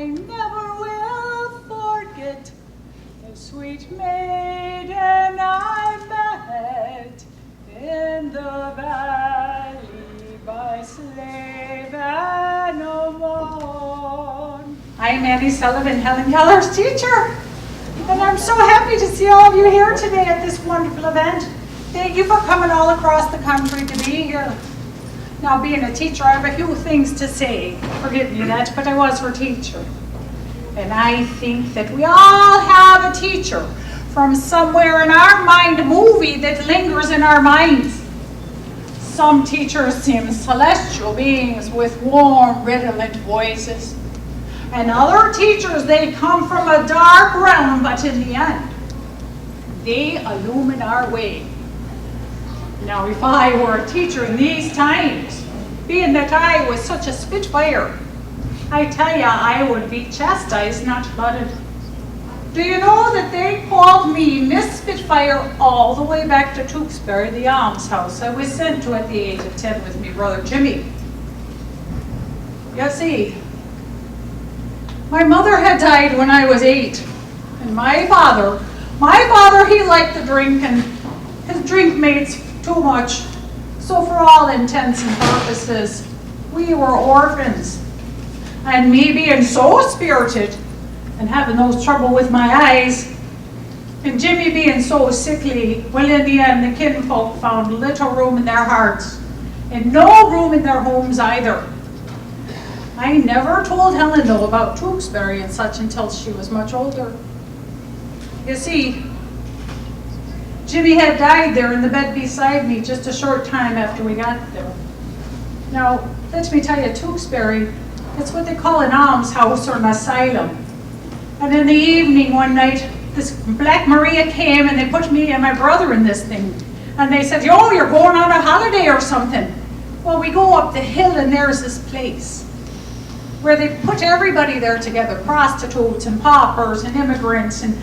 I never will forget the sweet maiden I met in the valley by Slave and Avon. I'm Annie Sullivan, Helen Keller's teacher, and I'm so happy to see all of you here today at this wonderful event. Thank you for coming all across the country to be here. Now, being a teacher, I have a few things to say. Forgive me that, but I was her teacher. And I think that we all have a teacher from somewhere in our mind, a movie that lingers in our minds. Some teachers seem celestial beings with warm, redolent voices. And other teachers, they come from a dark realm, but in the end, they illumine our way. Now, if I were a teacher in these times, being that I was such a spitfire, I tell you, I would be chastised, not flooded. Do you know that they called me Miss Spitfire all the way back to Tewksbury, the almshouse I was sent to at the age of 10 with me brother Jimmy? You see, my mother had died when I was 8, and my father, he liked to drink, and his drink mates too much. So for all intents and purposes, we were orphans. And me being so spirited and having those trouble with my eyes, and Jimmy being so sickly, well, in the end, the kinfolk found little room in their hearts and no room in their homes either. I never told Helen, though, about Tewksbury and such until she was much older. You see, Jimmy had died there in the bed beside me just a short time after we got there. Now, let me tell you, Tewksbury, it's what they call an almshouse or an asylum. And in the evening one night, this Black Maria came and they put me and my brother in this thing. And they said, "Yo, you're going on a holiday or something." Well, we go up the hill and there's this place where they put everybody there together, prostitutes and paupers and immigrants and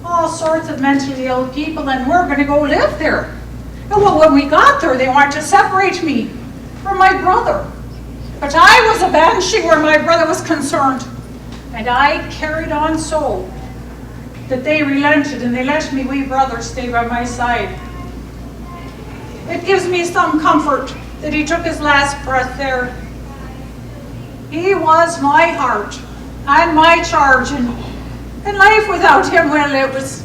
all sorts of mentally ill people, and we're going to go live there. And well, when we got there, they wanted to separate me from my brother. But I was a banshee where my brother was concerned. And I carried on so that they relented and they let me wee brother stay by my side. It gives me some comfort that he took his last breath there. He was my heart and my charge, and life without him, well, it was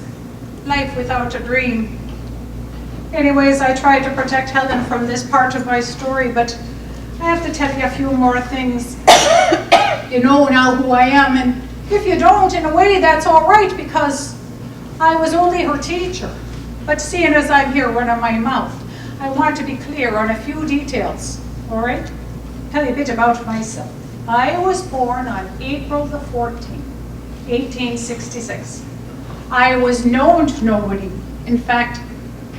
life without a dream. Anyways, I tried to protect Helen from this part of my story, but I have to tell you a few more things. You know now who I am, and if you don't, in a way, that's all right, because I was only her teacher. But seeing as I'm here running my mouth, I want to be clear on a few details, all right? Tell you a bit about myself. I was born on April the 14th. 1866. I was known to nobody. In fact,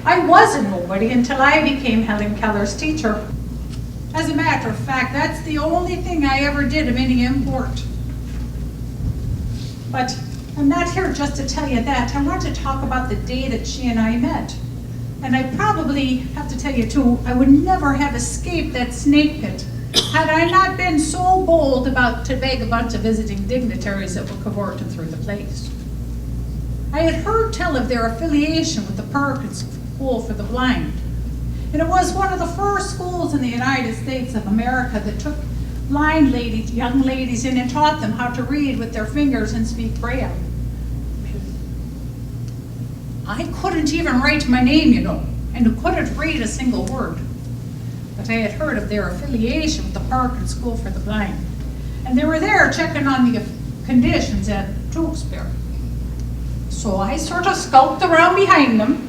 I was a nobody until I became Helen Keller's teacher. As a matter of fact, that's the only thing I ever did of any import. But I'm not here just to tell you that. I want to talk about the day that she and I met. And I probably have to tell you too, I would never have escaped that snake pit had I not been so bold about to beg a bunch of visiting dignitaries that were cavorting through the place. I had heard tell of their affiliation with the Perkins School for the Blind, and it was one of the first schools in the United States of America that took blind ladies, young ladies in and taught them how to read with their fingers and speak Braille. I couldn't even write my name, you know, and couldn't read a single word. But I had heard of their affiliation with the Perkins School for the Blind. And they were there checking on the conditions at Tewksbury. So I sort of skulked around behind them,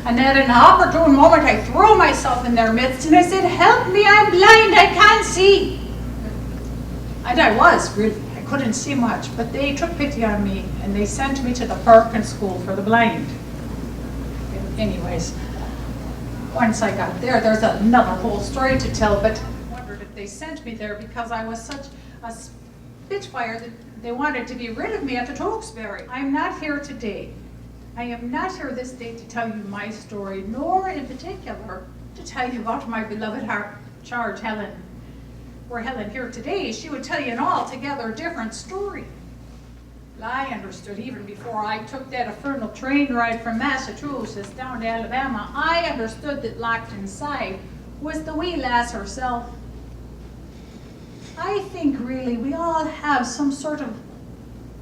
and at an opportune moment I threw myself in their midst and I said, "Help me, I'm blind, I can't see." And I was, really. I couldn't see much, but they took pity on me and they sent me to the Perkins School for the Blind. Anyways, once I got there, there's another whole story to tell, but I wondered if they sent me there because I was such a spitfire that they wanted to be rid of me at the Tewksbury. I'm not here today. I am not here this day to tell you my story, nor in particular to tell you about my beloved charge, Helen. were Helen here today, she would tell you an altogether different story. Well, I understood even before I took that infernal train ride from Massachusetts down to Alabama, I understood that locked inside was the wee lass herself. I think really we all have some sort of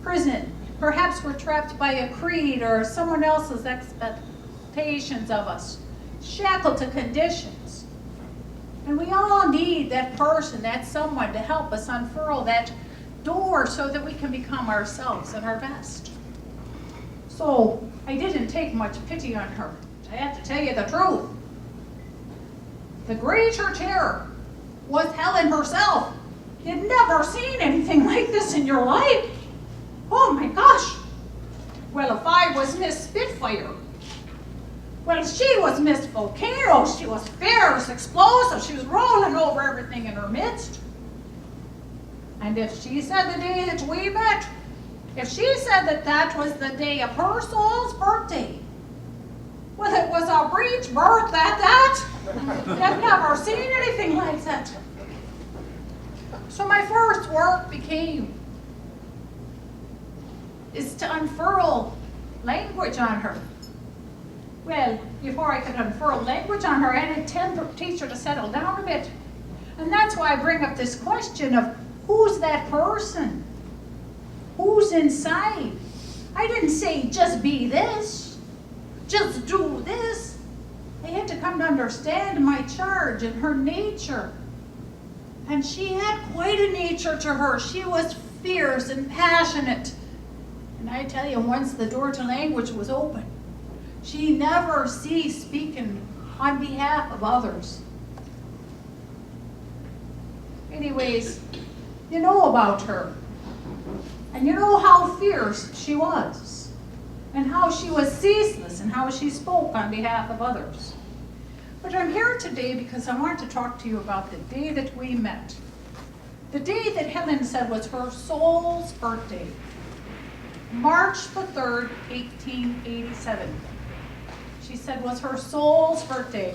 prison. Perhaps we're trapped by a creed or someone else's expectations of us, shackled to conditions. And we all need that person, that someone to help us unfurl that door so that we can become ourselves at our best. So I didn't take much pity on her. I have to tell you the truth. The greater terror was Helen herself. You'd never seen anything like this in your life. Oh my gosh. Well, if I was Miss Spitfire, well, she was Miss Volcano. She was fierce, explosive. She was rolling over everything in her midst. And if she said the day that we met, if she said that that was the day of her soul's birthday, well, it was a breech birth at that. I've never seen anything like that. So my first work is to unfurl language on her. Well, before I could unfurl language on her, I had to teach her to settle down a bit. And that's why I bring up this question of who's that person? Who's inside? I didn't say just be this, just do this. I had to come to understand my charge and her nature. And she had quite a nature to her. She was fierce and passionate. And I tell you, once the door to language was open, she never ceased speaking on behalf of others. Anyways, you know about her. And you know how fierce she was. And how she was ceaseless and how she spoke on behalf of others. But I'm here today because I want to talk to you about the day that we met. The day that Helen said was her soul's birthday. March the 3rd, 1887. She said was her soul's birthday.